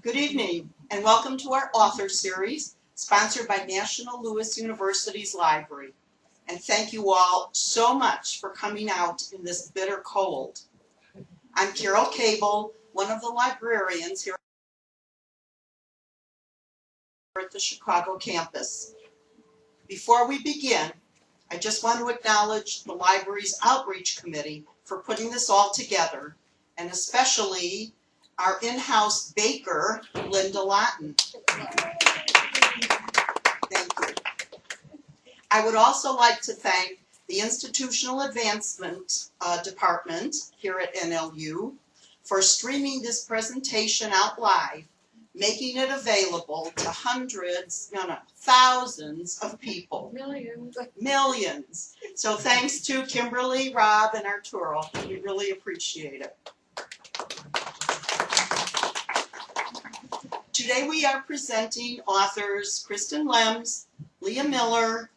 Good evening, and welcome to our author series, sponsored by National Louis University's Library. And thank you all so much for coming out in this bitter cold. I'm Carol Cable, one of the librarians here at the Chicago campus. Before we begin, I just want to acknowledge the library's outreach committee for putting this all together, and especially our in-house baker, Linda Lawton. Thank you. I would also like to thank the Institutional Advancement Department here at NLU for streaming this presentation out live, making it available to thousands of people. Millions. So thanks to Kimberly, Rob, and Arturo. We really appreciate it. Today we are presenting authors Kristen Lems, Leah Miller,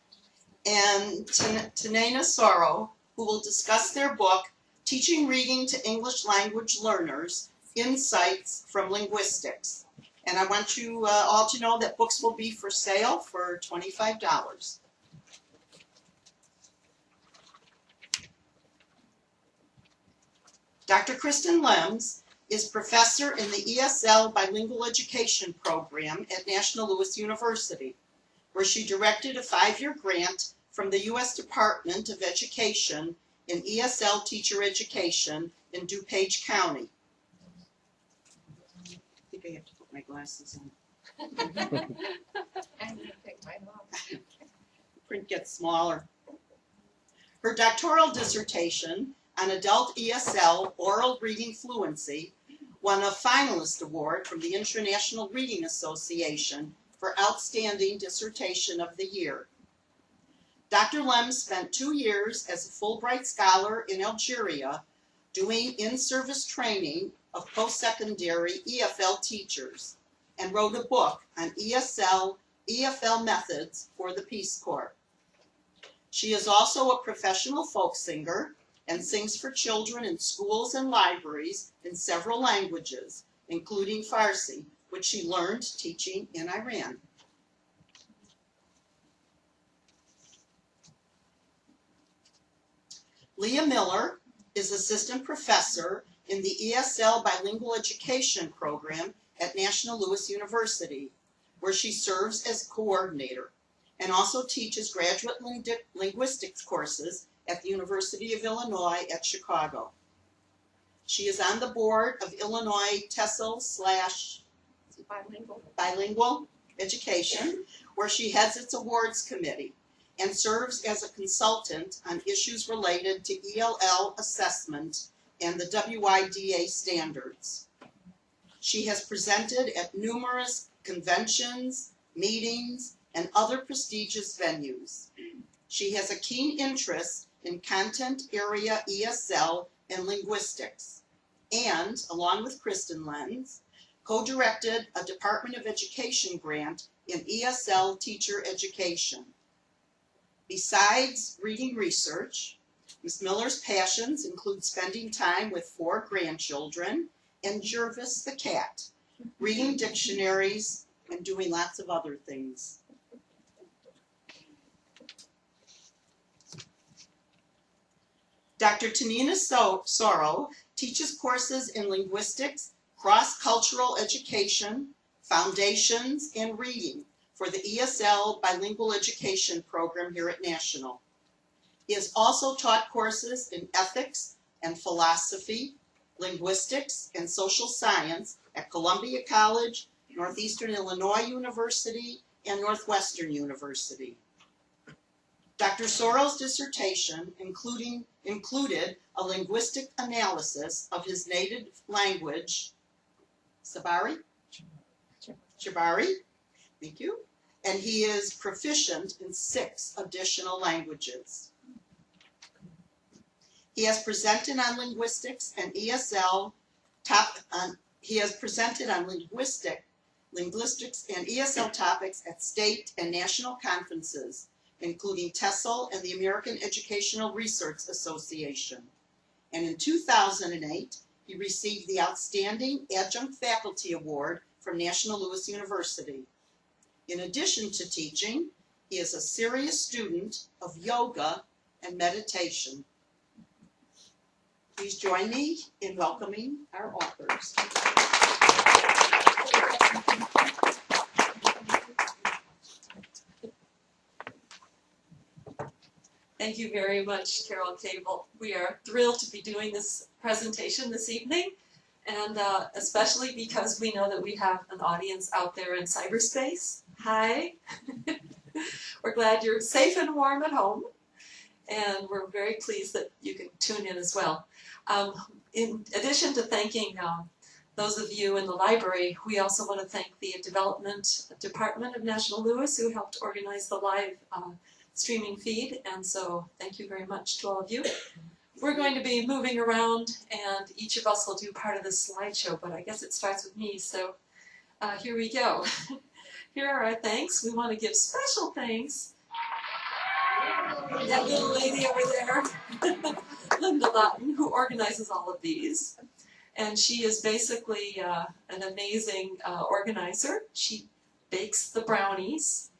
and Tanena Soro, who will discuss their book, Teaching Reading to English Language Learners, Insights from Linguistics. And I want you all to know that books will be for sale for $25. Dr. Kristen Lems is professor in the ESL Bilingual Education Program at National Louis University, where she directed a 5-year grant from the U.S. Department of Education in ESL teacher education in DuPage County. I think I have to put my glasses on. I'm going to take mine off. The print gets smaller. Her doctoral dissertation on adult ESL oral reading fluency won a finalist award from the International Reading Association for Outstanding Dissertation of the Year. Dr. Lems spent 2 years as a Fulbright Scholar in Algeria doing in-service training of post-secondary EFL teachers and wrote a book on EFL methods for the Peace Corps. She is also a professional folk singer and sings for children in schools and libraries in several languages, including Farsi, which she learned teaching in Iran. Leah Miller is assistant professor in the ESL Bilingual Education Program at National Louis University, where she serves as coordinator and also teaches graduate linguistics courses at the University of Illinois at Chicago. She is on the board of Illinois TESOL/Bilingual Education, where she heads its awards committee and serves as a consultant on issues related to ELL assessment and the WIDA standards. She has presented at numerous conventions, meetings, and other prestigious venues. She has a keen interest in content area ESL and linguistics, and, along with Kristen Lems, co-directed a Department of Education grant in ESL teacher education. Besides reading research, Ms. Miller's passions include spending time with 4 grandchildren and Jervis the cat, reading dictionaries, and doing lots of other things. Dr. Tanena Soro teaches courses in linguistics, cross-cultural education, foundations, and reading for the ESL Bilingual Education Program here at National. He has also taught courses in ethics and philosophy, linguistics, and social science at Columbia College, Northeastern Illinois University, and Northwestern University. Dr. Soro's dissertation included a linguistic analysis of his native language, Sabari? Shabari, thank you, and he is proficient in 6 additional languages. He has presented on linguistics and ESL linguistics and ESL topics at state and national conferences, including TESOL and the American Educational Research Association. And in 2008, he received the Outstanding Adjunct Faculty Award from National Louis University. In addition to teaching, he is a serious student of yoga and meditation. Please join me in welcoming our authors. Thank you very much, Carol Cable. We are thrilled to be doing this presentation this evening, and especially because we know that we have an audience out there in cyberspace. Hi. We're glad you're safe and warm at home, and we're very pleased that you can tune in as well. In addition to thanking those of you in the library, we also want to thank the Development Department of National Louis who helped organize the live streaming feed, and so thank you very much to all of you. We're going to be moving around, and each of us will do part of this slideshow, but I guess it starts with me, so here we go. Here are our thanks. We want to give special thanks. That little lady over there, Linda Lawton, who organizes all of these. And she is basically an amazing organizer. She bakes the brownies,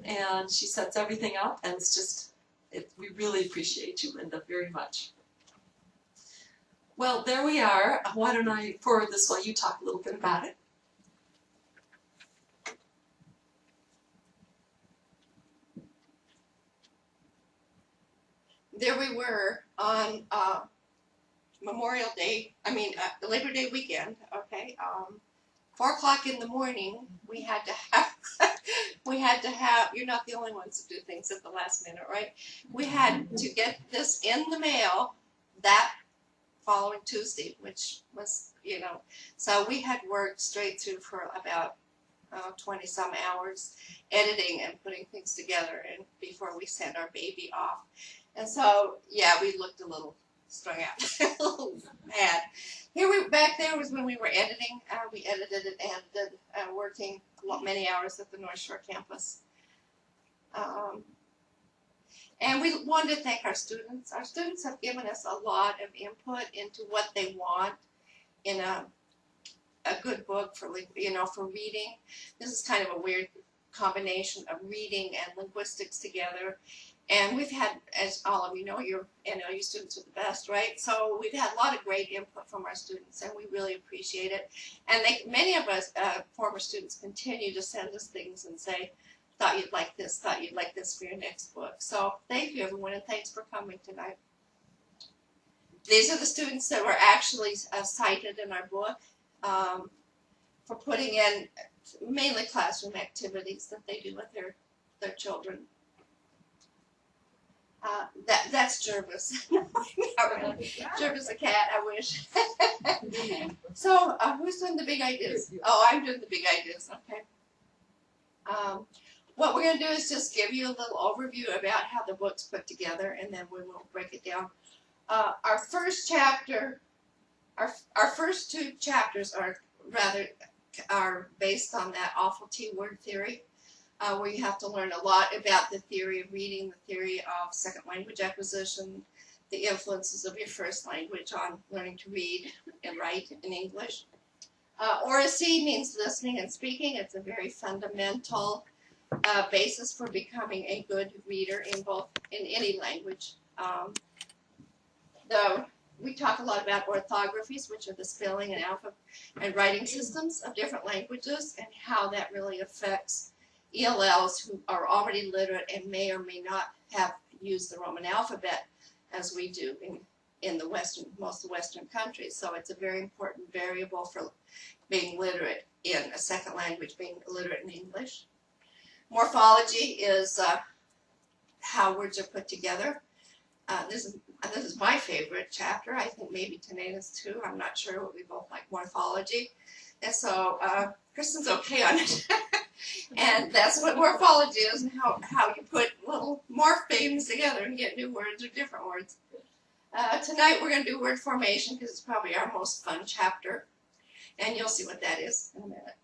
and she sets everything up, and it's just, we really appreciate you, Linda, very much. Well, there we are. Why don't I forward this while you talk a little bit about it? There we were on Memorial Day, Labor Day weekend, okay, 4 o'clock in the morning, we had to have, you're not the only ones to do things at the last minute, right? We had to get this in the mail that following Tuesday, which was, so we had worked straight through for about 20 some hours editing and putting things together and before we sent our baby off. And so, yeah, we looked a little strung out, a little mad. Back there was when we were editing. We edited and edited, working many hours at the North Shore campus. And we wanted to thank our students. Our students have given us a lot of input into what they want in a good book for reading. This is kind of a weird combination of reading and linguistics together. And we've had, as all of you know, your NLU students are the best, right? So we've had a lot of great input from our students, and we really appreciate it. And many of us, former students, continue to send us things and say, thought you'd like this for your next book. So thank you, everyone, and thanks for coming tonight. These are the students that were actually cited in our book for putting in mainly classroom activities that they do with their children. That's Jervis. Jervis the cat, I wish. So, who's doing the big ideas? Oh, I'm doing the big ideas, okay. What we're going to do is just give you a little overview about how the book's put together, and then we will break it down. Our first chapter, our first 2 chapters are based on that awful T-word theory. Where you have to learn a lot about the theory of reading, the theory of second language acquisition, the influences of your first language on learning to read and write in English. Oracy means listening and speaking. It's a very fundamental basis for becoming a good reader in any language. We talk a lot about orthographies, which are the spelling and writing systems of different languages, and how that really affects ELLs who are already literate and may or may not have used the Roman alphabet as we do in the most of the Western countries. So it's a very important variable for being literate in a second language, being literate in English. Morphology is how words are put together. This is my favorite chapter. I think maybe Tanena's too. I'm not sure, but we both like morphology. And so Kristen's okay on it. And that's what morphology is, and how you put little morphemes together and get new words or different words. Tonight we're going to do word formation because it's probably our most fun chapter. And you'll see what that is in a minute.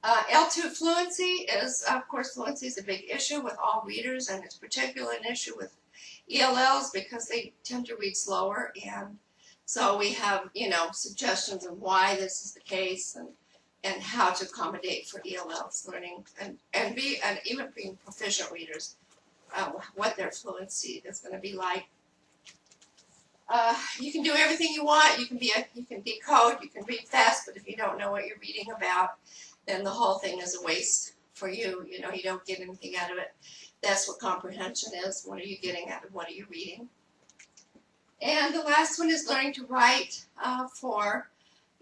L2 fluency is, of course, fluency is a big issue with all readers, and it's particularly an issue with ELLs because they tend to read slower. And so we have, suggestions of why this is the case and and how to accommodate for ELLs learning and even being proficient readers, what their fluency is going to be like. You can do everything you want. You can decode, you can read fast, but if you don't know what you're reading about, then the whole thing is a waste for you. You know, you don't get anything out of it. That's what comprehension is. What are you getting out of what are you reading? And the last one is learning to write for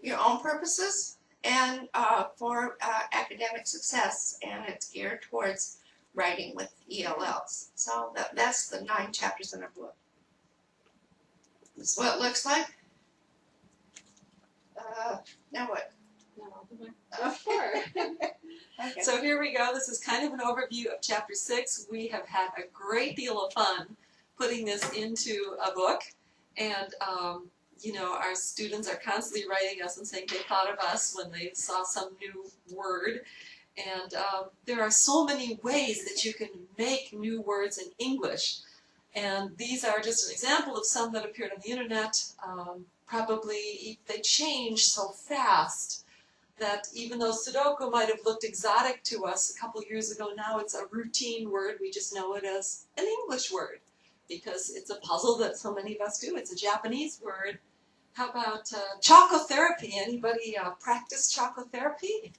your own purposes and for academic success, and it's geared towards writing with ELLs. So that's the 9 chapters in our book. This is what it looks like. Now what? Okay. So here we go. This is kind of an overview of Chapter 6. We have had a great deal of fun putting this into a book. And, you know, our students are constantly writing us and saying they thought of us when they saw some new word. And there are so many ways that you can make new words in English. And these are just an example of some that appeared on the internet. Probably they change so fast that even though Sudoku might have looked exotic to us a couple years ago, now it's a routine word. We just know it as an English word because it's a puzzle that so many of us do. It's a Japanese word. How about chocotherapy? Anybody practice chocotherapy?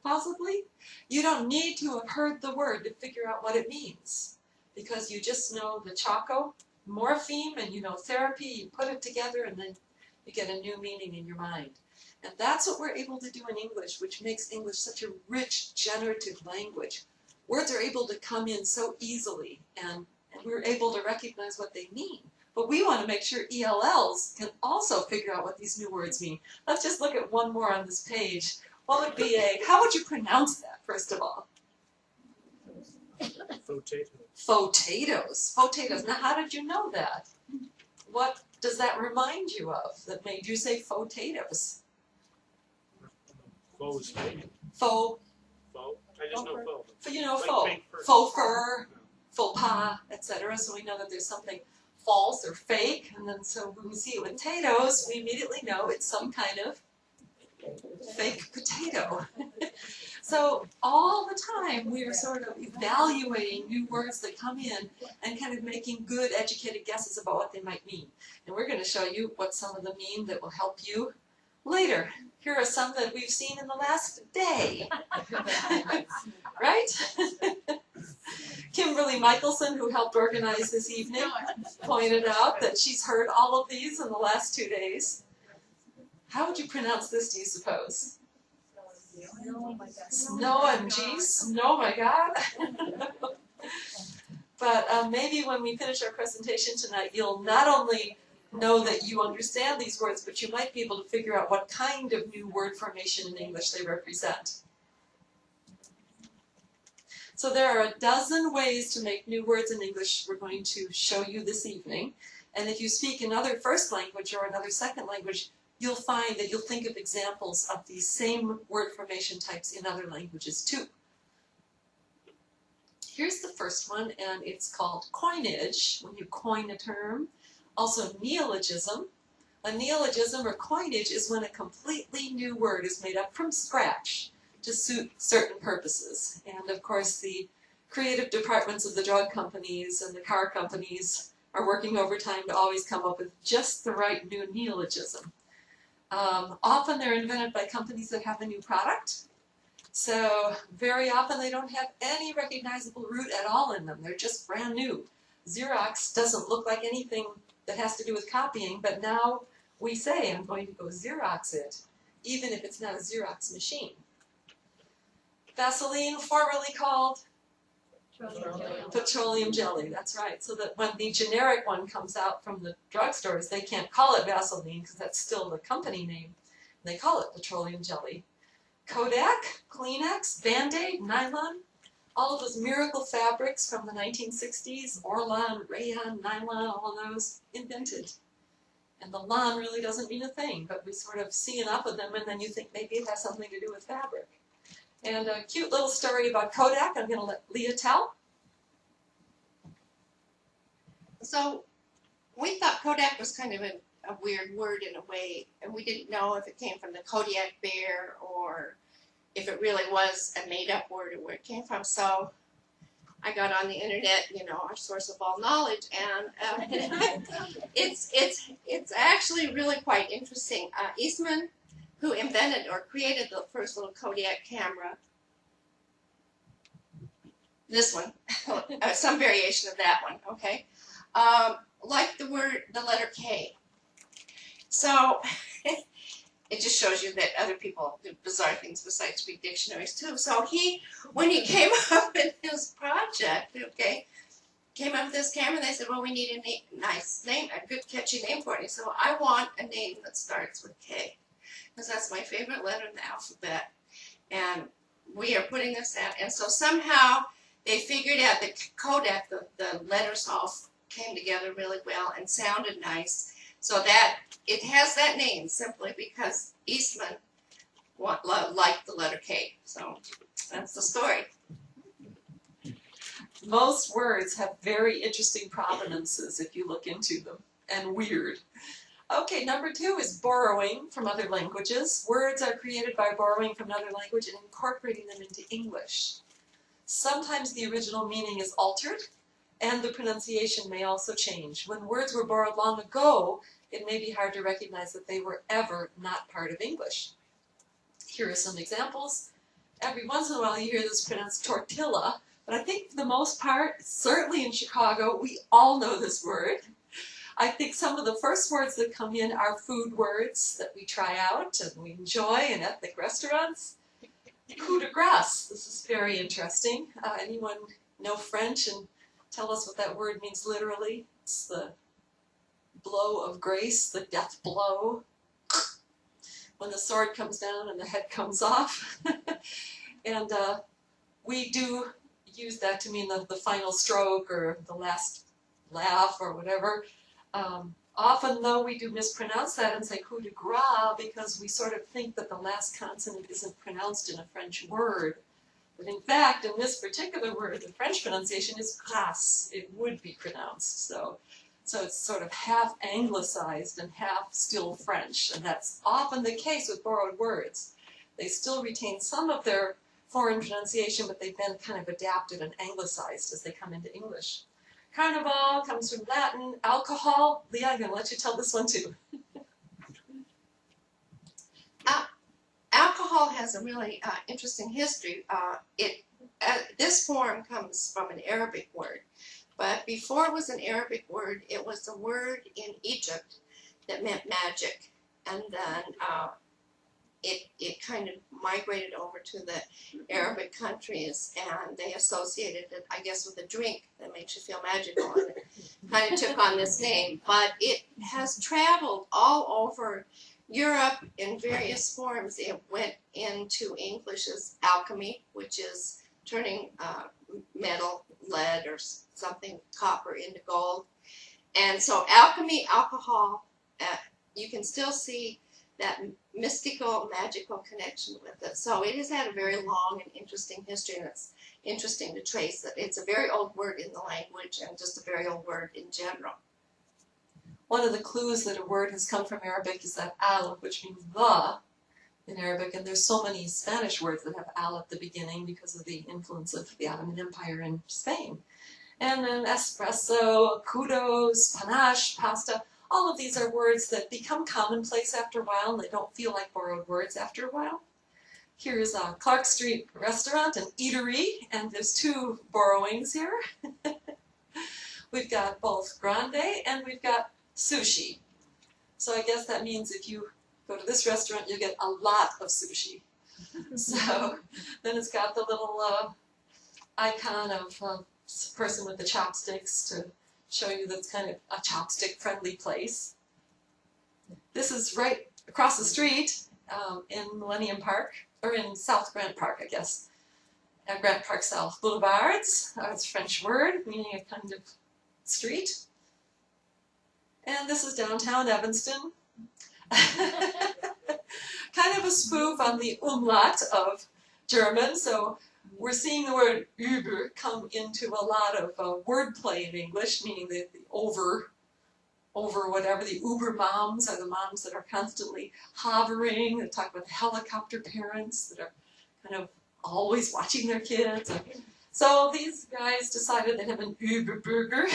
Possibly? You don't need to have heard the word to figure out what it means because you just know the choco, morpheme, and you know therapy. You put it together and then you get a new meaning in your mind. And that's what we're able to do in English, which makes English such a rich, generative language. Words are able to come in so easily, and we're able to recognize what they mean. But we want to make sure ELLs can also figure out what these new words mean. Let's just look at one more on this page. What would be how would you pronounce that, first of all? Potatoes. Potatoes. Potatoes. Now, how did you know that? What does that remind you of that made you say potatoes? Faux fake. Faux. Faux. I just know faux. You know, Like faux. fake fur. Faux fur, faux pas, etc. So we know that there's something false or fake, and then so when we see it with potatoes, we immediately know it's some kind of fake potato. So all the time we are sort of evaluating new words that come in and kind of making good educated guesses about what they might mean. And we're going to show you what some of them mean that will help you later. Here are some that we've seen in the last day. Right? Kimberly Michelson, who helped organize this evening, pointed out that she's heard all of these in the last 2 days. How would you pronounce this, do you suppose? Snow and geese? Oh my God. But maybe when we finish our presentation tonight, you'll not only know that you understand these words, but you might be able to figure out what kind of new word formation in English they represent. So there are a dozen ways to make new words in English we're going to show you this evening. And if you speak another first language or another second language, you'll find that you'll think of examples of these same word formation types in other languages too. Here's the first one, and it's called coinage, when you coin a term. Also neologism. A neologism or coinage is when a completely new word is made up from scratch to suit certain purposes. And of course the creative departments of the drug companies and the car companies are working overtime to always come up with just the right new neologism. Often they're invented by companies that have a new product. So very often they don't have any recognizable root at all in them. They're just brand new. Xerox doesn't look like anything that has to do with copying, but now we say, I'm going to go Xerox it, even if it's not a Xerox machine. Vaseline, formerly called petroleum jelly, that's right. So that when the generic one comes out from the drugstores, they can't call it Vaseline because that's still the company name. They call it petroleum jelly. Kodak, Kleenex, Band-Aid, nylon, all of those miracle fabrics from the 1960s, Orlan, rayon, nylon, all of those invented. And the lon really doesn't mean a thing, but we sort of see enough of them and then you think maybe it has something to do with fabric. And a cute little story about Kodak, I'm going to let Leah tell. So we thought Kodak was kind of a weird word in a way, and we didn't know if it came from the Kodiak bear or if it really was a made-up word or where it came from. So I got on the internet, you know, our source of all knowledge, and it's actually really quite interesting. Eastman, who invented or created the first little Kodiak camera, this one, some variation of that one, okay, like the letter K. So it just shows you that other people do bizarre things besides read dictionaries too. So when he came up with his project, okay, came up with this camera, they said, well, we need a nice name, a good catchy name for it. He said, well, I want a name that starts with K, because that's my favorite letter in the alphabet. And we are putting this out. And so somehow they figured out that Kodak, the letters all came together really well and sounded nice. So that it has that name simply because Eastman liked the letter K. So that's the story. Most words have very interesting provenances if you look into them, and weird. Okay, number 2 is borrowing from other languages. Words are created by borrowing from another language and incorporating them into English. Sometimes the original meaning is altered, and the pronunciation may also change. When words were borrowed long ago, it may be hard to recognize that they were ever not part of English. Here are some examples. Every once in a while you hear this pronounced tortilla, but I think for the most part, certainly in Chicago, we all know this word. I think some of the first words that come in are food words that we try out and we enjoy in ethnic restaurants. Coup de grace, this is very interesting. Anyone know French and tell us what that word means literally? It's the blow of grace, the death blow. When the sword comes down and the head comes off. And we do use that to mean the final stroke or the last laugh or whatever. Often, though, we do mispronounce that and say coup de grace because we sort of think that the last consonant isn't pronounced in a French word. But in fact, in this particular word, the French pronunciation is grâce. It would be pronounced. So it's sort of half anglicized and half still French. And that's often the case with borrowed words. They still retain some of their foreign pronunciation, but they've been kind of adapted and anglicized as they come into English. Carnival comes from Latin. Alcohol, Leah, I'm going to let you tell this one too. Alcohol has a really interesting history. This form comes from an Arabic word, but before it was an Arabic word, it was a word in Egypt that meant magic, and then it kind of migrated over to the Arabic countries, and they associated it, I guess, with a drink that makes you feel magical, and it kind of took on this name. But it has traveled all over Europe in various forms. It went into English as alchemy, which is turning metal, lead, or something, copper, into gold. And so alchemy, alcohol, you can still see that mystical, magical connection with it. So it has had a very long and interesting history, and it's interesting to trace it. It's a very old word in the language and just a very old word in general. One of the clues that a word has come from Arabic is that al, which means the in Arabic, and there's so many Spanish words that have al at the beginning because of the influence of the Ottoman Empire in Spain. And then espresso, kudos, panache, pasta, all of these are words that become commonplace after a while, and they don't feel like borrowed words after a while. Here's a Clark Street restaurant, an eatery, and there's 2 borrowings here. We've got both grande and we've got sushi. So I guess that means if you go to this restaurant, you get a lot of sushi. So then it's got the little icon of a person with the chopsticks to show you that's kind of a chopstick-friendly place. This is right across the street in Millennium Park, or in South Grant Park, I guess. At Grant Park South. Boulevards, it's a French word, meaning a kind of street. And this is downtown Evanston. Kind of a spoof on the umlaut of German, so we're seeing the word über come into a lot of wordplay in English, meaning the over whatever. The Uber moms are the moms that are constantly hovering. They talk about the helicopter parents that are kind of always watching their kids. And so these guys decided they'd have an Uber burger.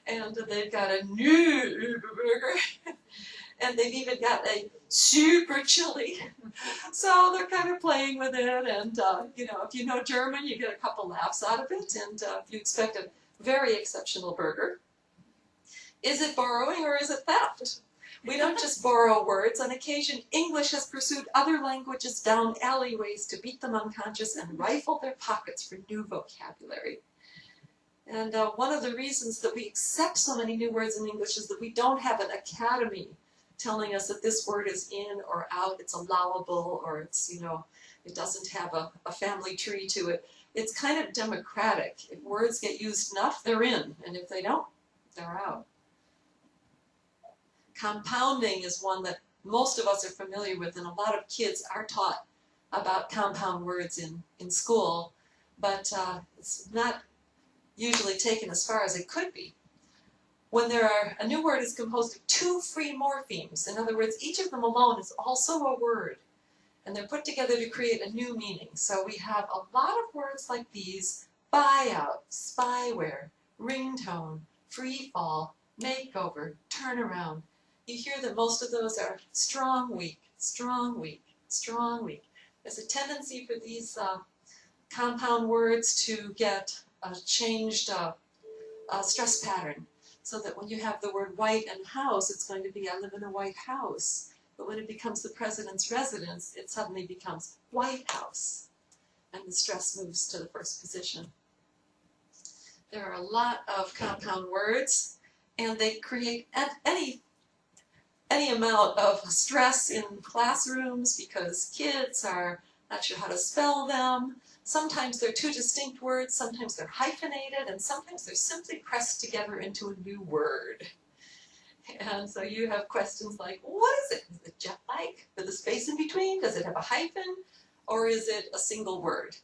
And they've got a new Uber burger. And they've even got a super chili. So they're kind of playing with it. And, you know, if you know German, you get a couple laughs out of it. And if you expect a very exceptional burger. Is it borrowing or is it theft? We don't just borrow words. On occasion, English has pursued other languages down alleyways to beat them unconscious and rifle their pockets for new vocabulary. And one of the reasons that we accept so many new words in English is that we don't have an academy telling us that this word is in or out, it's allowable, or it's, you know, it doesn't have a family tree to it. It's kind of democratic. If words get used enough, they're in, and if they don't, they're out. Compounding is one that most of us are familiar with, and a lot of kids are taught about compound words in school, but it's not usually taken as far as it could be. When a new word is composed of two free morphemes, in other words, each of them alone is also a word, and they're put together to create a new meaning. So we have a lot of words like these: buyout, spyware, ringtone, free fall, makeover, turnaround. You hear that most of those are strong, weak, strong, weak, strong, weak. There's a tendency for these compound words to get a changed stress pattern, so that when you have the word white and house, it's going to be I live in a white house. But when it becomes the president's residence, it suddenly becomes White House, and the stress moves to the first position. There are a lot of compound words, and they create any amount of stress in classrooms because kids are not sure how to spell them. Sometimes they're two distinct words, sometimes they're hyphenated, and sometimes they're simply pressed together into a new word. And so you have questions like, what is it? Is it jet-like with a space in between? Does it have a hyphen? Or is it a single word?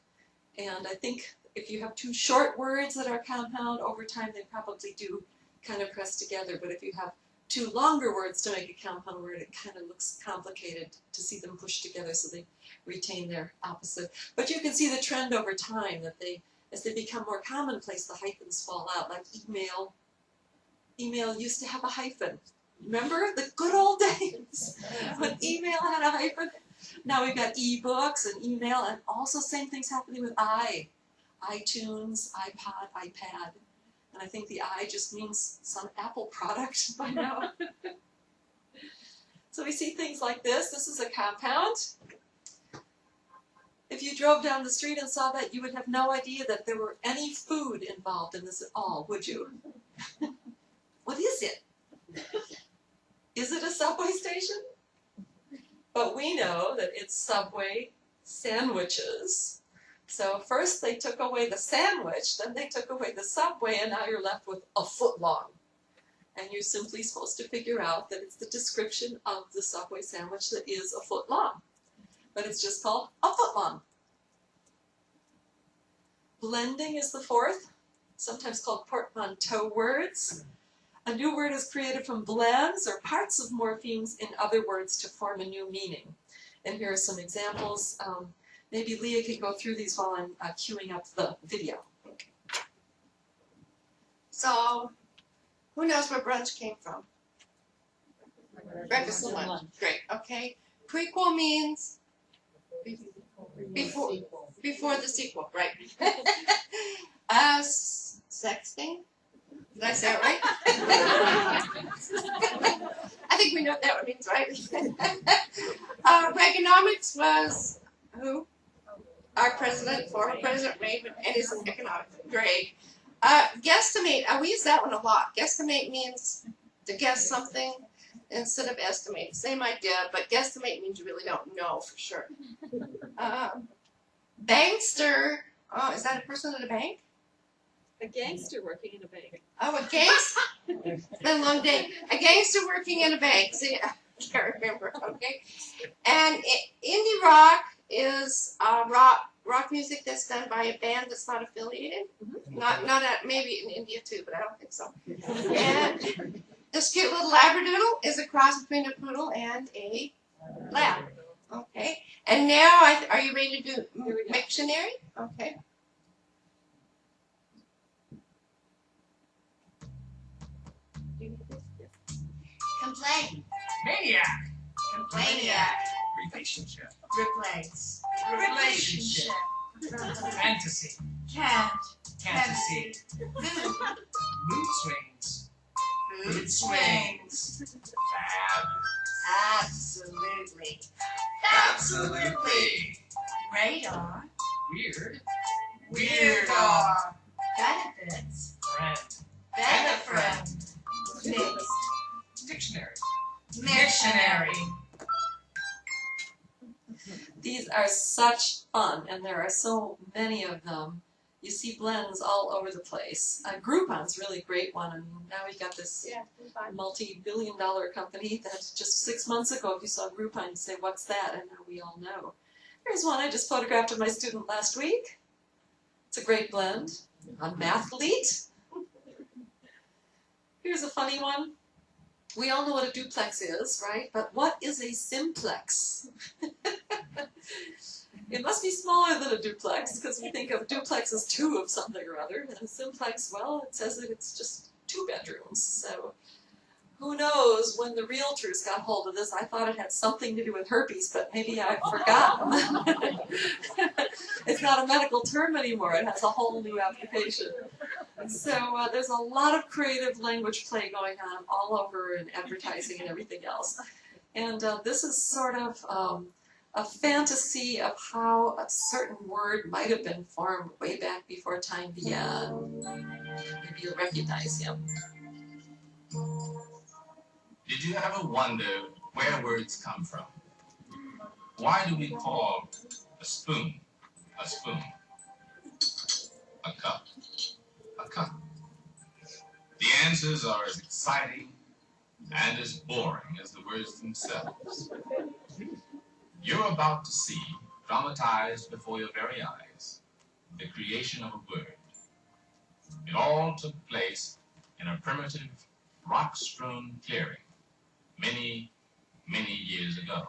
And I think if you have two short words that are compound, over time they probably do kind of press together. But if you have two longer words to make a compound word, it kind of looks complicated to see them pushed together so they retain their opposite. But you can see the trend over time that as they become more commonplace, the hyphens fall out, like email. Email used to have a hyphen. Remember the good old days when email had a hyphen? Now we've got e-books and email, and also same things happening with iTunes, iPod, iPad. And I think the I just means some Apple product by now. So we see things like this. This is a compound. If you drove down the street and saw that, you would have no idea that there were any food involved in this at all, would you? What is it? Is it a subway station? But we know that it's Subway sandwiches. So first they took away the sandwich, then they took away the Subway, and now you're left with a foot long. And you're simply supposed to figure out that it's the description of the Subway sandwich that is a foot long. But it's just called a foot long. Blending is the fourth, sometimes called Portmanteau Words. A new word is created from blends or parts of morphemes in other words to form a new meaning. And here are some examples. Maybe Leah can go through these while I'm queuing up the video. So, who knows where brunch came from? Breakfast and lunch. Great, okay. Prequel means before the sequel, right? Sexting? Did I say it right? I think we know what that means, right? Reaganomics was who? Our president, former President Reagan, and his economics. Great. Guesstimate, we use that one a lot. Guesstimate means to guess something instead of estimate. Same idea, but guesstimate means you really don't know for sure. Bankster, is that a person at a bank? A gangster working in a bank. Oh, a gangster. It's been a long day. A gangster working in a bank. See, I can't remember. Okay. And indie rock is rock rock music that's done by a band that's not affiliated. Not at, maybe in India too, but I don't think so. And this cute little labradoodle is a cross between a poodle and a lab. Okay. And now, are you ready to do Mictionary? Okay. Complain. Maniac. Complainiac. Relationship. Replace. Relationship. Fantasy. Can't. Fantasy. Food. Mood swings. Food swings. Fab. Absolutely. Absolutely. Radar. Weird. Weirdar. Benefits. Friend. Benefriend. Mixed. Dictionary. Mictionary. These are such fun, and there are so many of them. You see blends all over the place. Groupon's really a great one, and now we've got this multi-billion-dollar company that just 6 months ago, if you saw Groupon, you'd say, what's that? And now we all know. Here's one I just photographed of my student last week. It's a great blend on Mathlete. Here's a funny one. We all know what a duplex is, right? But what is a simplex? It must be smaller than a duplex, because we think of duplex as two of something or other. And a simplex, well, it says that it's just 2 bedrooms. So who knows, when the realtors got hold of this, I thought it had something to do with herpes, but maybe I've forgotten. It's not a medical term anymore. It has a whole new application. So there's a lot of creative language play going on all over in advertising and everything else. And this is sort of a fantasy of how a certain word might have been formed way back before time began. Maybe you'll recognize him. Did you ever wonder where words come from? Why do we call a spoon a spoon? A cup a cup? The answers are as exciting and as boring as the words themselves. You're about to see, dramatized before your very eyes, the creation of a word. It all took place in a primitive, rock-strewn clearing many, many years ago.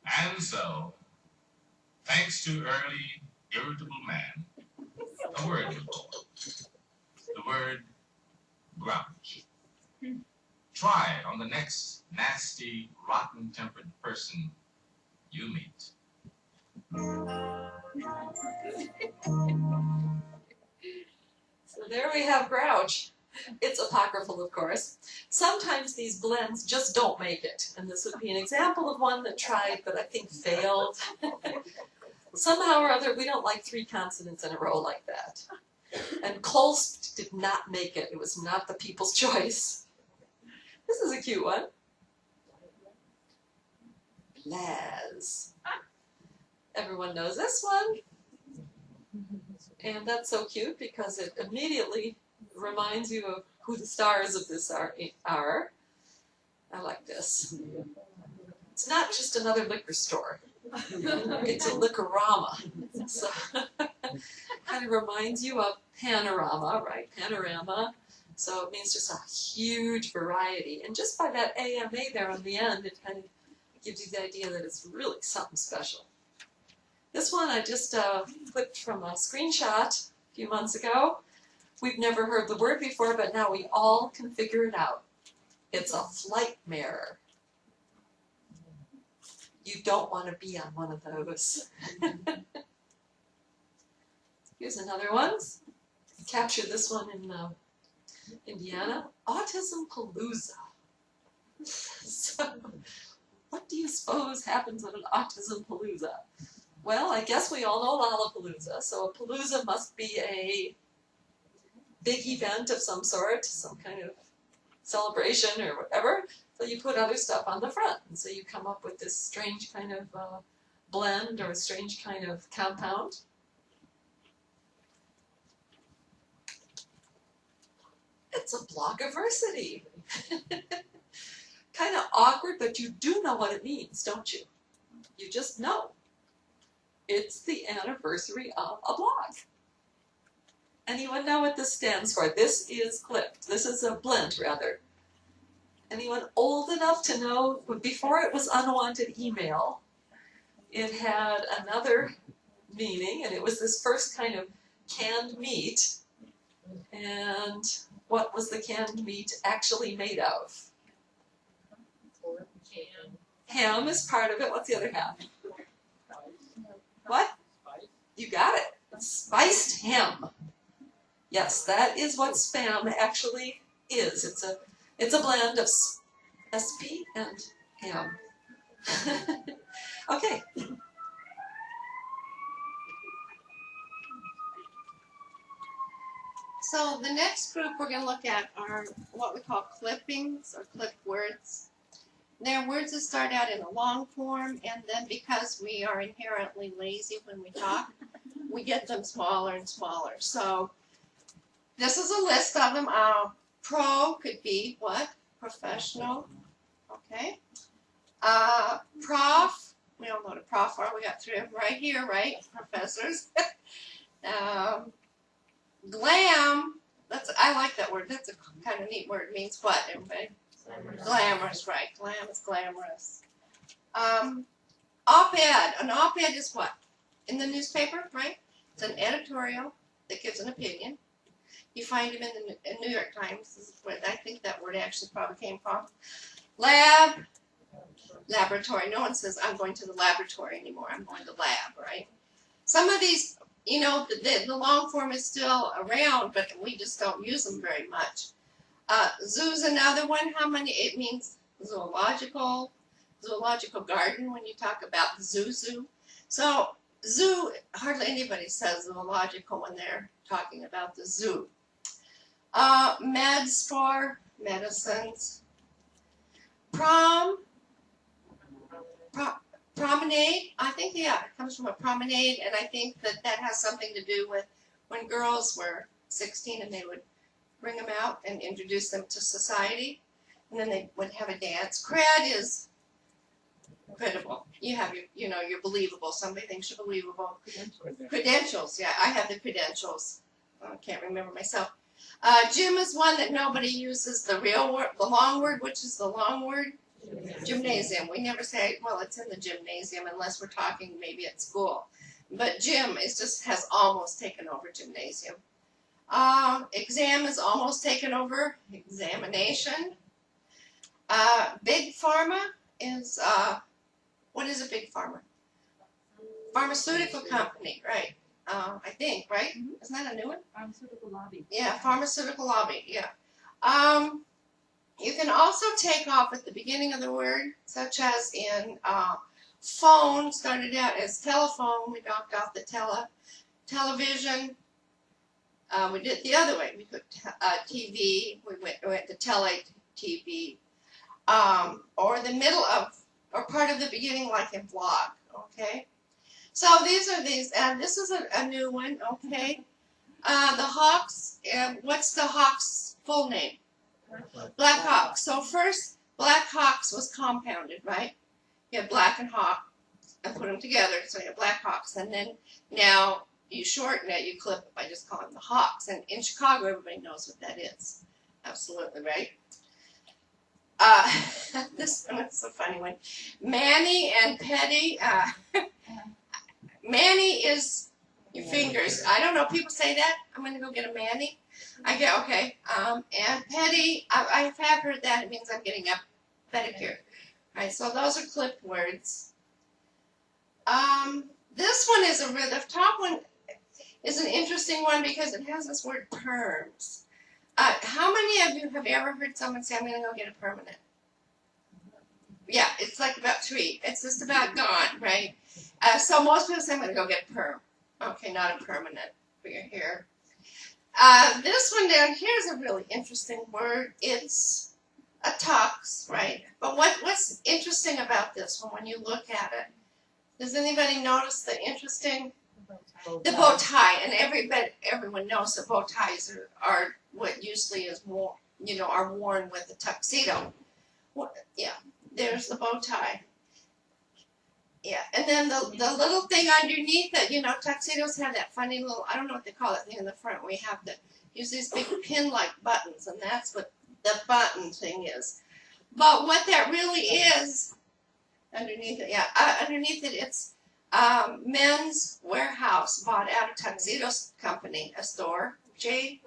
And so, thanks to early, irritable man, a word was born. The word grouch. Try it on the next nasty, rotten-tempered person you meet. So there we have grouch. It's apocryphal, of course. Sometimes these blends just don't make it, and this would be an example of one that tried, but I think failed. Somehow or other, we don't like 3 consonants in a row like that. And Kolst did not make it. It was not the people's choice. This is a cute one. Laz. Everyone knows this one. And that's so cute because it immediately reminds you of who the stars of this are. I like this. It's not just another liquor store. It's a liquorama. So kind of reminds you of panorama, right? Panorama. So it means just a huge variety. And just by that AMA there on the end, it kind of gives you the idea that it's really something special. This one I just clipped from a screenshot a few months ago. We've never heard the word before, but now we all can figure it out. It's a flightmare. You don't want to be on one of those. Here's another one. Captured this one in Indiana. Autism Palooza. So, what do you suppose happens at an Autism Palooza? Well, I guess we all know Lollapalooza, so a palooza must be a big event of some sort, some kind of celebration or whatever. So you put other stuff on the front, and so you come up with this strange kind of blend or a strange kind of compound. It's a blogversity. Kind of awkward, but you do know what it means, don't you? You just know. It's the anniversary of a blog. Anyone know what this stands for? This is clipped. This is a blend, rather. Anyone old enough to know, before it was unwanted email, it had another meaning, and it was this first kind of canned meat. And what was the canned meat actually made of? Ham is part of it. What's the other half? What? You got it. Spiced ham. Yes, that is what Spam actually is. It's a blend of SP and ham. Okay. So the next group we're going to look at are what we call clippings or clipped words. They're words that start out in a long form, and then because we are inherently lazy when we talk, we get them smaller and smaller. So this is a list of them. Pro could be what? Professional. Okay. Prof. We all know what a prof are. We got three of them right here, right? Professors. Glam. I like that word. That's a kind of neat word. It means what, everybody? Glamorous, right. Glam is glamorous. Op-ed. An op-ed is what? In the newspaper, right? It's an editorial that gives an opinion. You find them in the New York Times. This is where I think that word actually probably came from. Lab. Laboratory. No one says, I'm going to the laboratory anymore. I'm going to lab, right? Some of these, you know, the long form is still around, but we just don't use them very much. Zoo's another one. How many? It means zoological garden when you talk about zoo. So zoo, hardly anybody says zoological when they're talking about the zoo. Meds for medicines. Promenade, I think, yeah, it comes from a promenade, and I think that has something to do with when girls were 16 and they would bring them out and introduce them to society, and then they would have a dance. Cred is credible. You have you're believable. Somebody thinks you're believable. Credentials, yeah, I have the credentials. I can't remember myself. Gym is one that nobody uses. The real word, the long word, which is the long word. Gymnasium. We never say, well, it's in the gymnasium unless we're talking maybe at school. But gym has almost taken over gymnasium. Exam is almost taken over. Examination. Big pharma is, what is a big pharma? Pharmaceutical company, right. I think, right? Mm-hmm. Isn't that a new one? Pharmaceutical lobby. Yeah, pharmaceutical lobby, yeah. You can also take off at the beginning of the word, such as in phone, started out as telephone, we knocked off the television. We did it the other way. We put TV, we went to tele-TV, or the middle of, or part of the beginning like in blog, okay? So these are these, and this is a new one, okay? The Hawks, what's the Hawks' full name? Black Hawk. So first, Black Hawks was compounded, right? You have black and hawk, and put them together, so you have Black Hawks. And then now you shorten it, you clip it by just calling them the Hawks. And in Chicago, everybody knows what that is. Absolutely, right? This one is a funny one. Manny and Petty. Mani is your fingers. I don't know. People say that. I'm gonna go get a mani. I get okay. And pedi, I have heard that. It means I'm getting a pedicure. All right. So those are clipped words. This one is the top one is an interesting one because it has this word perms. How many of you have ever heard someone say, I'm going to go get a permanent? Yeah, it's like about 3. It's just about gone, right? So most people say, I'm going to go get a perm. Okay, not a permanent for your hair. This one down here is a really interesting word. It's a tux, right? But what's interesting about this one when you look at it? Does anybody notice the interesting? The bow tie, and everyone knows that bow ties are what usually is more, are worn with a tuxedo. Yeah, there's the bow tie. Yeah, and then the little thing underneath it, tuxedos have that funny little, I don't know what they call that thing in the front, where you have to use these big pin-like buttons, and that's what the button thing is. But what that really is, underneath it, it's Men's Warehouse bought out a tuxedo company, a store, Jade,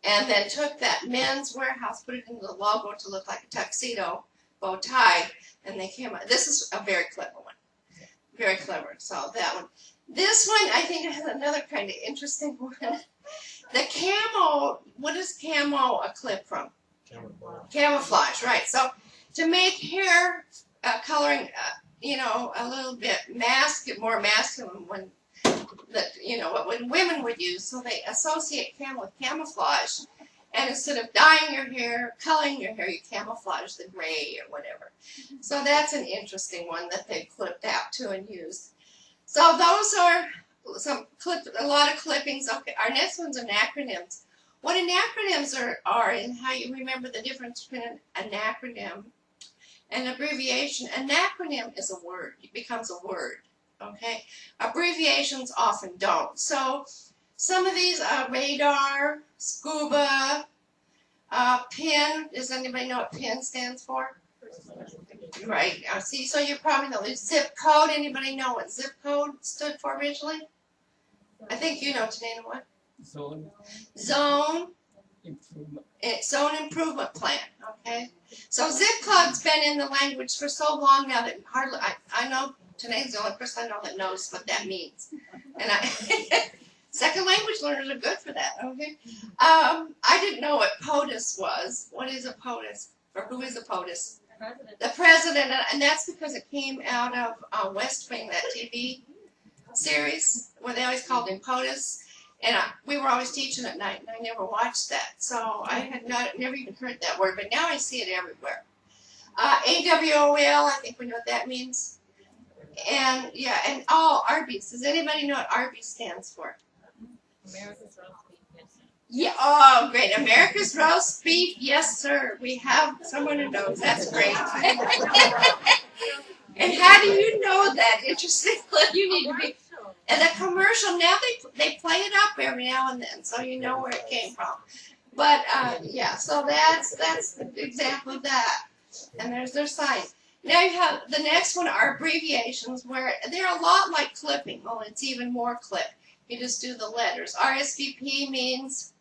and then took that Men's Warehouse, put it in the logo to look like a tuxedo bow tie, and they came out. This is a very clever one. Very clever. So that one. This one, I think, has another kind of interesting one. The camo, what is camo a clip from? Camouflage, right. So to make hair coloring, a little bit more masculine when what women would use. So they associate camo with camouflage. And instead of dyeing your hair, coloring your hair, you camouflage the gray or whatever. So that's an interesting one that they clipped out too and used. So those are a lot of clippings. Okay, our next one's an acronyms. What an acronyms are and how you remember the difference between an acronym and abbreviation. An acronym is a word. It becomes a word. Okay? Abbreviations often don't. So some of these radar, scuba, PIN. Does anybody know what PIN stands for? Right. See, so you probably know. Zip code. Anybody know what zip code stood for originally? I think you know, Tanina, what? Zone. Zone improvement plan. Okay. So zip code's been in the language for so long now that hardly I know Tanina's the only person I know that knows what that means, and second language learners are good for that, okay? I didn't know what POTUS was. What is a POTUS? Or who is a POTUS? The president, and that's because it came out of West Wing, that TV series, where they always called him POTUS. And we were always teaching at night, and I never watched that. So I had never even heard that word, but now I see it everywhere. AWOL, I think we know what that means. And, yeah, and Arby's. Does anybody know what Arby's stands for? America's roast beef, yes, sir. Yeah, oh, great. America's roast beef, yes, sir. We have someone who knows. That's great. And how do you know that? Interesting. You need to be. And the commercial, now they play it up every now and then, so you know where it came from. But, yeah, so that's the example of that. And there's their sign. Now you have the next one are abbreviations, where they're a lot like clipping. Well, it's even more clip. You just do the letters. RSVP means,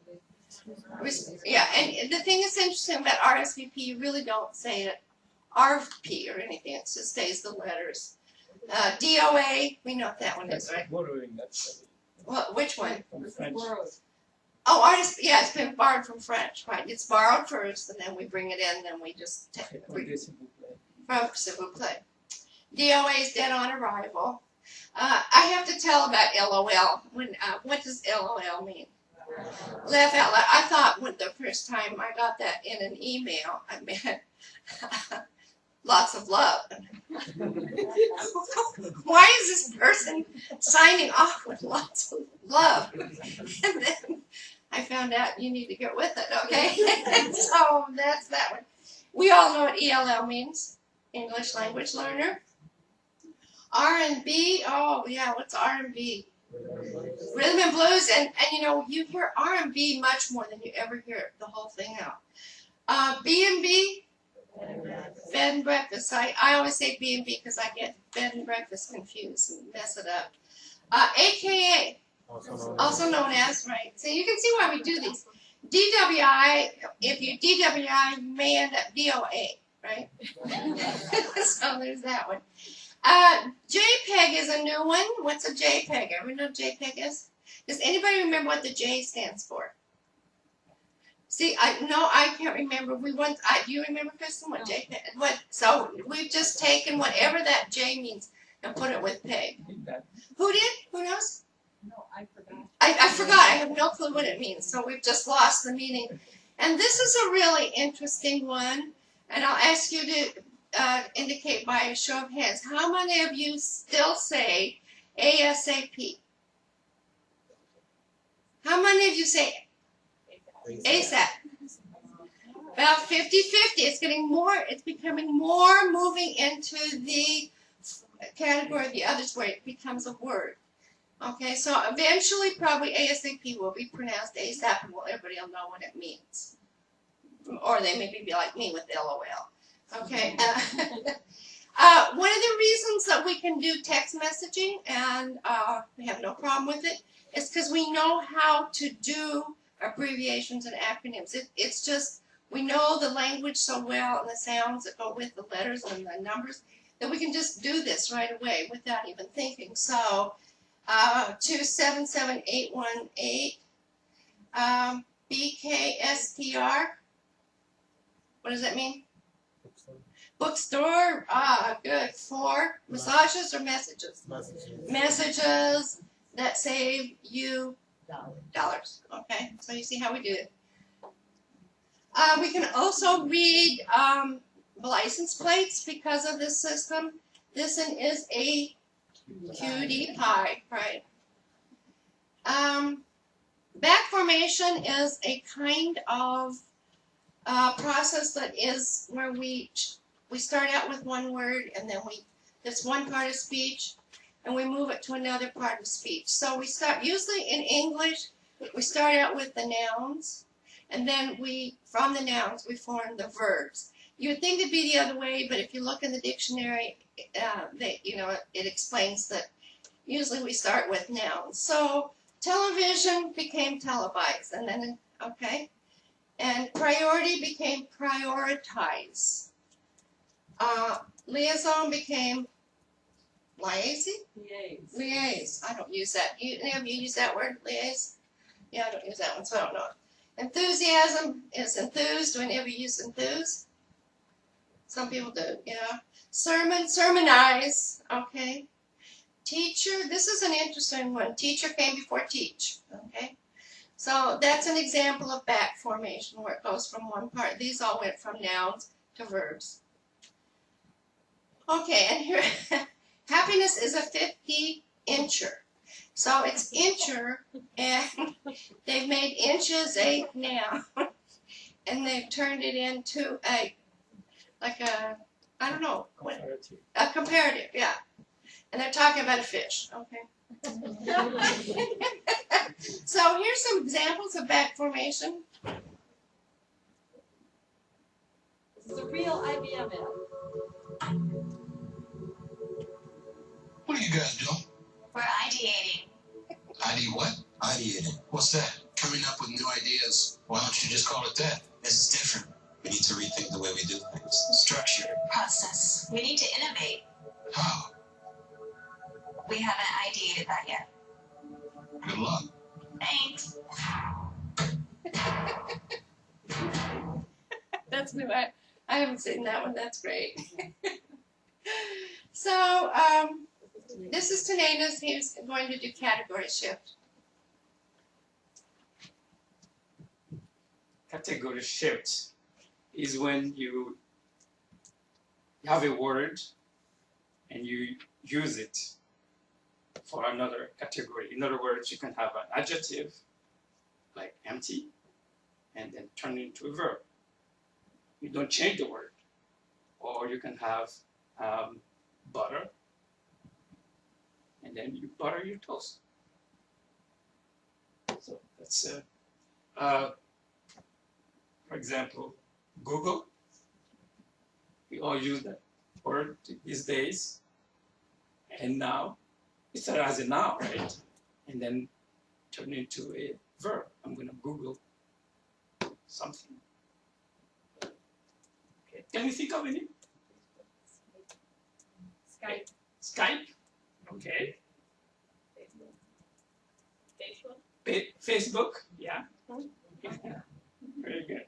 yeah, and the thing that's interesting about RSVP, you really don't say it RP or anything. It just stays the letters. DOA, we know what that one is, right? Well, which one? Oh, artist, yeah, it's been borrowed from French, right? It's borrowed first, and then we bring it in, and then we just take it from s'il vous plaît. DOA is dead on arrival. I have to tell about LOL. What does LOL mean? Laugh out loud. I thought when the first time I got that in an email, I meant lots of love. Why is this person signing off with lots of love? And then I found out you need to get with it, okay? So that's that one. We all know what ELL means, English language learner. R&B, oh yeah, what's R&B? Rhythm and blues, and you hear R&B much more than you ever hear the whole thing out. B&B, bed and breakfast. I always say B&B because I get bed and breakfast confused and mess it up. AKA, also known as, right? So you can see why we do these. DWI, if you DWI, you may end up DOA, right? So there's that one. JPEG is a new one. What's a JPEG? Everyone know what JPEG is? Does anybody remember what the J stands for? See, I can't remember. Do you remember, Kristen, what JPEG? So we've just taken whatever that J means and put it with PEG. Who did? Who knows? No, I forgot. I forgot. I have no clue what it means. So we've just lost the meaning. And this is a really interesting one. And I'll ask you to indicate by a show of hands. How many of you still say ASAP? How many of you say ASAP? About 50-50. It's becoming more moving into the category of the others where it becomes a word. Okay, so eventually probably ASAP will be pronounced ASAP and everybody will know what it means. Or they maybe be like me with LOL. Okay. One of the reasons that we can do text messaging and we have no problem with it is because we know how to do abbreviations and acronyms. It's just we know the language so well and the sounds that go with the letters and the numbers that we can just do this right away without even thinking. So 277818 BKSTR. What does that mean? Bookstore. Good. For massages or messages? Messages that save you dollars. Okay, so you see how we do it. We can also read license plates because of this system. This one is a QD pie, right? Back formation is a kind of process that is where we start out with one word and then that's one part of speech and we move it to another part of speech. So we start, usually in English, we start out with the nouns and then from the nouns, we form the verbs. You would think it'd be the other way, but if you look in the dictionary, it explains that usually we start with nouns. So television became televised, and then, okay, and priority became prioritize. Liaison became liaise? Liaise. I don't use that. Any of you use that word, liaise? Yeah, I don't use that one, so I don't know. Enthusiasm is enthused. Do any of you use enthuse? Some people do, yeah. Sermonize, okay. Teacher, this is an interesting one. Teacher came before teach, okay. So that's an example of back formation where it goes from one part. These all went from nouns to verbs. Okay, and here, happiness is a 50-incher. So it's incher, and they've made inches a noun, and they've turned it into a comparative, yeah. And they're talking about a fish, okay. So here's some examples of back formation. This is a real IBM ad. What are you guys doing? We're ideating. ID what? Ideating. What's that? Coming up with new ideas. Why don't you just call it that? This is different. We need to rethink the way we do things. Structure. Process. We need to innovate. How? We haven't ideated that yet. Good luck. Thanks. That's new. I haven't seen that one. That's great. So this is Tanena's. He's going to do category shift. Category shift is when you have a word and you use it for another category. In other words, you can have an adjective like empty and then turn it into a verb. You don't change the word. Or you can have butter and then you butter your toast. So that's for example, Google. We all use that word these days, and now it started as a noun, right? And then turned into a verb. I'm going to Google something. Okay. Can you think of any? Skype. Skype? Okay. Facebook. Facebook? Yeah. Very good.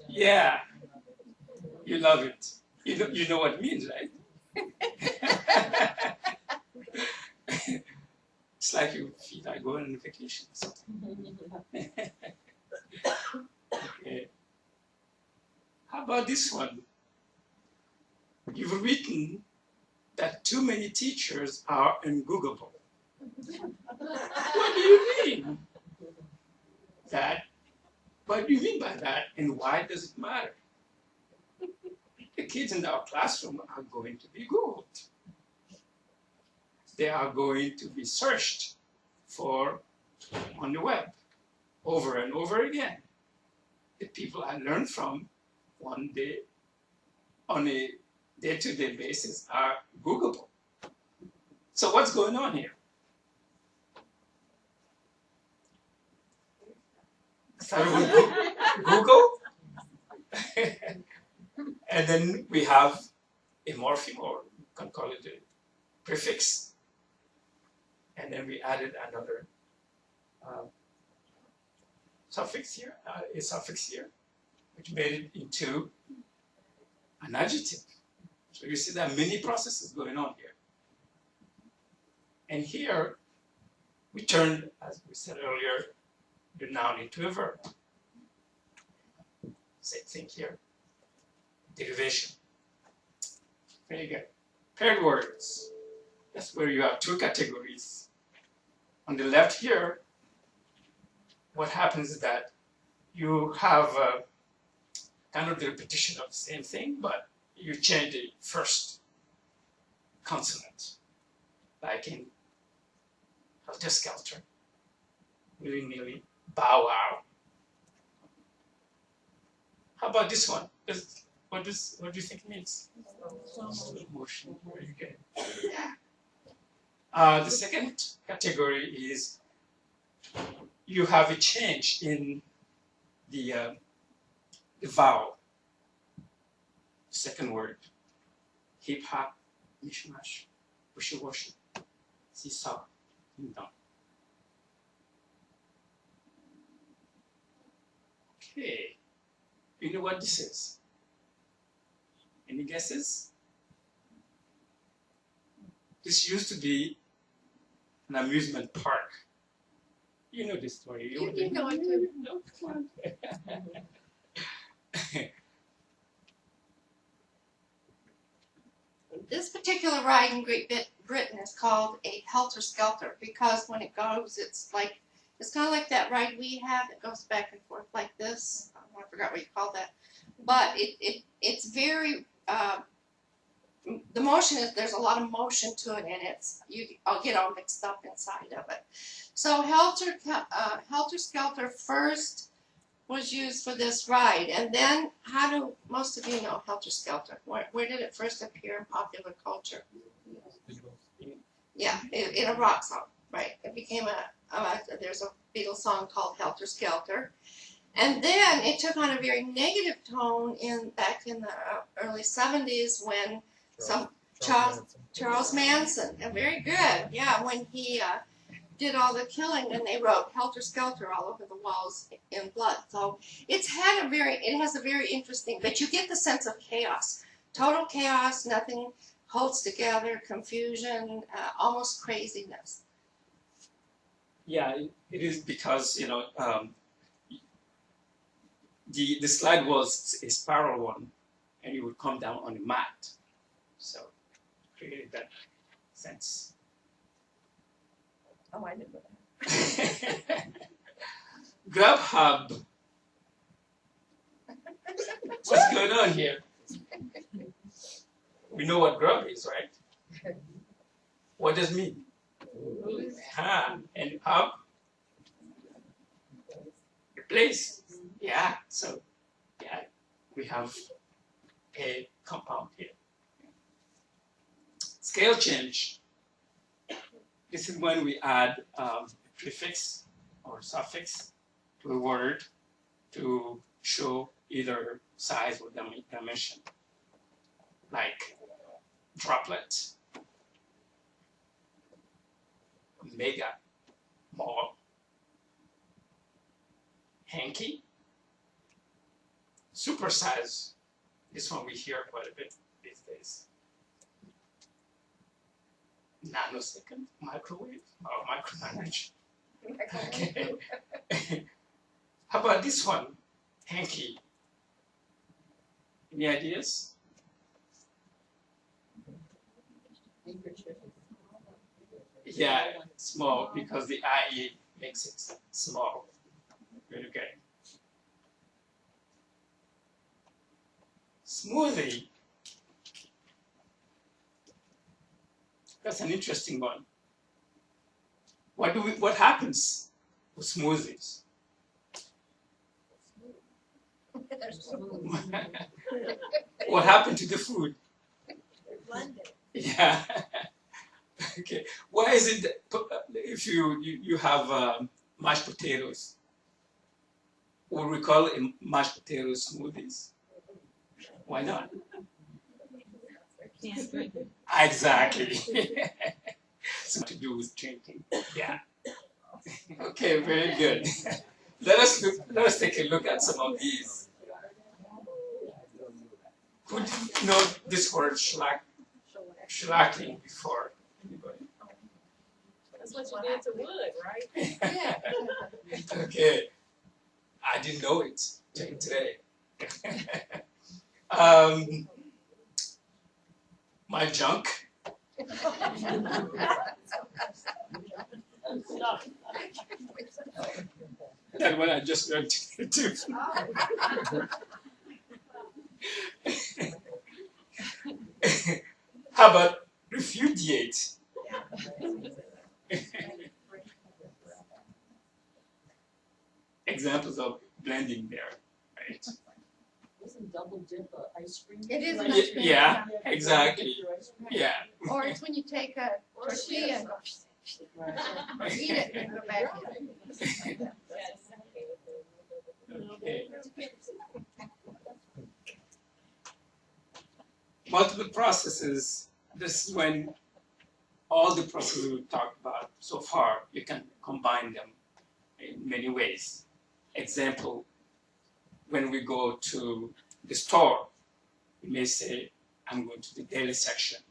Yeah, you love it. You know what it means, right? It's like you feel like going on vacation. Okay. How about this one? You've written that too many teachers are ungoogleable. What do you mean? What do you mean by that, and why does it matter? The kids in our classroom are going to be Googled. They are going to be searched for on the web over and over again. The people I learned from one day on a day-to-day basis are Googleable. So what's going on here? Started with Google, and then we have a morpheme, or you can call it a prefix, and then we added another suffix here, a suffix here, which made it into an adjective. So you see there are many processes going on here. And here, we turned, as we said earlier, the noun into a verb. Same thing here. Derivation. Very good. Paired words. That's where you have two categories. On the left here, what happens is that you have kind of the repetition of the same thing, but you change the first consonant, like in helter-skelter, willy-nilly, bow wow. How about this one? What do you think it means? Slow motion. Very good. The second category is you have a change in the vowel. Second word. Hip hop, mishmash, wishy-washy, seesaw, ding dong. Okay. You know what this is? Any guesses? This used to be an amusement park. You know this story. You know it too. No, come on. This particular ride in Great Britain is called a helter-skelter because when it goes, it's kind of like that ride we have that goes back and forth like this. I forgot what you call that, but it's very the motion is, there's a lot of motion to it, and I'll get all mixed up inside of it. So helter-skelter first was used for this ride, and then how do most of you know helter-skelter? Where did it first appear in popular culture? Yeah, in a rock song, right? It became there's a Beatles song called Helter Skelter. And then it took on a very negative tone back in the early 70s when Charles Manson, very good, yeah, when he did all the killing and they wrote Helter Skelter all over the walls in blood. So it has a very interesting, but you get the sense of chaos, total chaos, nothing holds together, confusion, almost craziness. Yeah, it is because, the slide was a spiral one, and it would come down on a mat. So it created that sense. Oh, I didn't know that. Grubhub. What's going on here? We know what grub is, right? What does it mean? And hub? The place. Yeah, so, yeah, we have a compound here. Scale change. This is when we add a prefix or suffix to a word to show either size or dimension, like droplet, mega, mall, hanky, supersize. This one we hear quite a bit these days. Nanosecond, microwave, or micromanage. Okay. How about this one? Hanky. Any ideas? Yeah, small, because the IE makes it small. Very good. Smoothie. That's an interesting one. What happens with smoothies? What happened to the food? Yeah. Okay. Why is it that if you have mashed potatoes, would we call it mashed potato smoothies? Why not? Exactly. Something to do with drinking. Yeah. Okay, very good. Let us take a look at some of these. Who didn't know this word shellacking before? Anybody? That's what you did to wood, right? Yeah. Okay. I didn't know it till today. My junk. That one I just learned to do. How about refugiate? Examples of blending there, right? Isn't double dip ice cream? It is an ice cream. Yeah, exactly. Yeah. Or it's when you take a tortilla and eat it and go back in. Okay. Multiple processes. This is when all the processes we've talked about so far, you can combine them in many ways. Example, when we go to the store, we may say, I'm going to the deli section.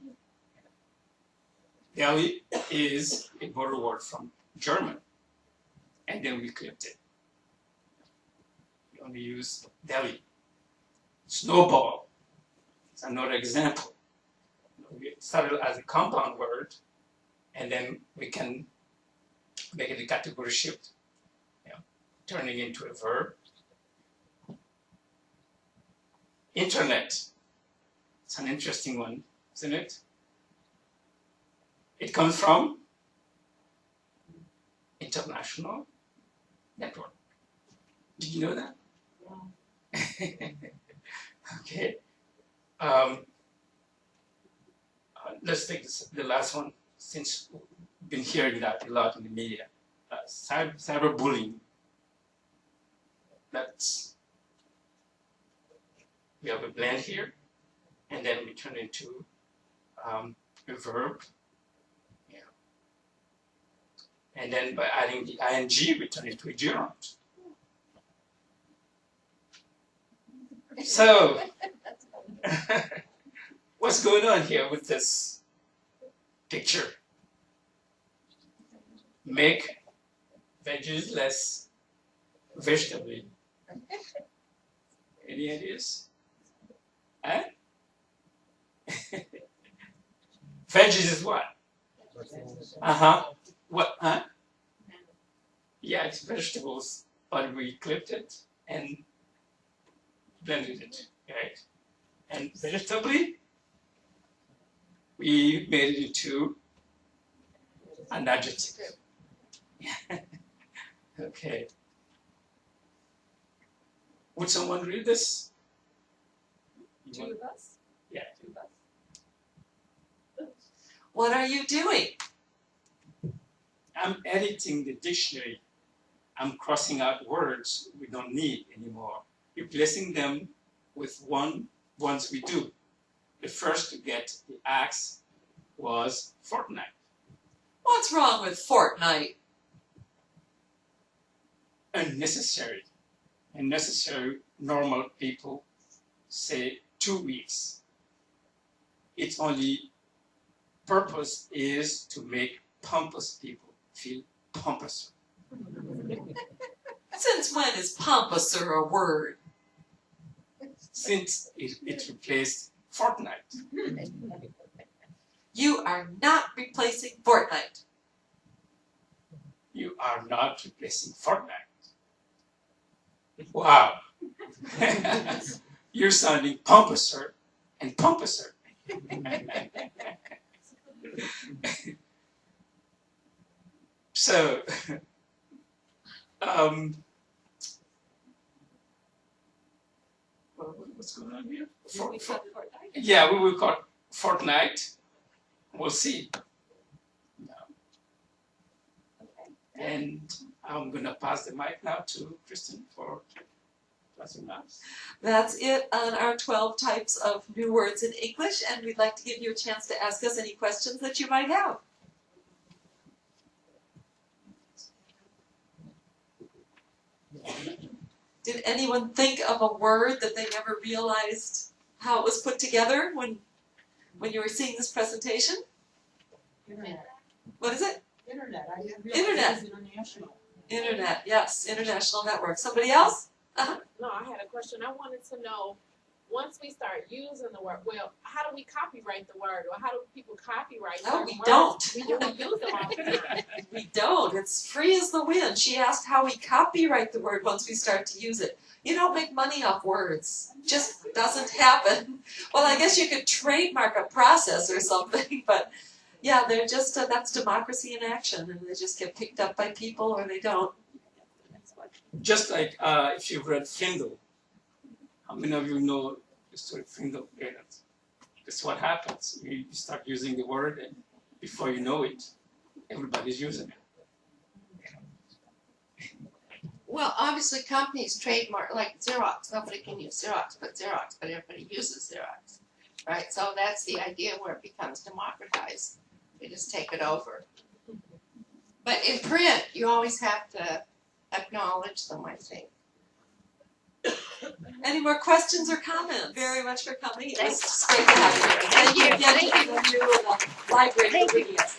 Deli is a borrowed word from German, and then we clipped it. We only use deli. Snowball is another example. We started as a compound word, and then we can make it a category shift, turning into a verb. Internet, it's an interesting one, isn't it? It comes from international network. Did you know that? Yeah. Okay. Let's take the last one, since we've been hearing that a lot in the media. Cyberbullying. We have a blend here, and then we turn into a verb. Yeah. And then by adding the ing, we turn into a gerund. So, what's going on here with this picture? Make veggies less vegetable. Any ideas? Huh? Veggies is what? What? Huh? Yeah, it's vegetables, but we clipped it and blended it, right? And vegetable, we made it into an adjective. Okay. Would someone read this? Two of us? Yeah. Two of us. What are you doing? I'm editing the dictionary. I'm crossing out words we don't need anymore, replacing them with ones we do. The first to get the axe was fortnight. What's wrong with fortnight? Unnecessary. Unnecessary, normal people say 2 weeks. Its only purpose is to make pompous people feel pompous. Since when is pomposser a word? Since it replaced fortnight. You are not replacing fortnight. You are not replacing fortnight. Wow. You're sounding pompuser and pompuser. So, what's going on here? Yeah, we will call it fortnight. We'll see. And I'm going to pass the mic now to Kristen for classroom maps. That's it on our 12 types of new words in English, and we'd like to give you a chance to ask us any questions that you might have. Did anyone think of a word that they never realized how it was put together when you were seeing this presentation? Internet. What is it? Internet. I didn't Internet. it was international. Internet, yes, international network. Somebody else? No, I had a question. I wanted to know, once we start using the word, well, how do we copyright the word, or how do people copyright No, certain we words? don't. We use them all the time. We don't. It's free as the wind. She asked how we copyright the word once we start to use it. You don't make money off words. Just doesn't happen. Well, I guess you could trademark a process or something, but yeah, they're just, that's democracy in action, and they just get picked up by people or they don't. Just like if you've read Findle, how many of you know the story of Findle? That's what happens. You start using the word, and before you know it, everybody's using it. Well, obviously companies trademark, like Xerox, nobody can use Xerox but everybody uses Xerox, right? So that's the idea where it becomes democratized. They just take it over. But in print, you always have to acknowledge them, I think. Any more questions or comments? Very much for coming. Thanks. It's great to have you here. Thank you again to the new library for bringing us.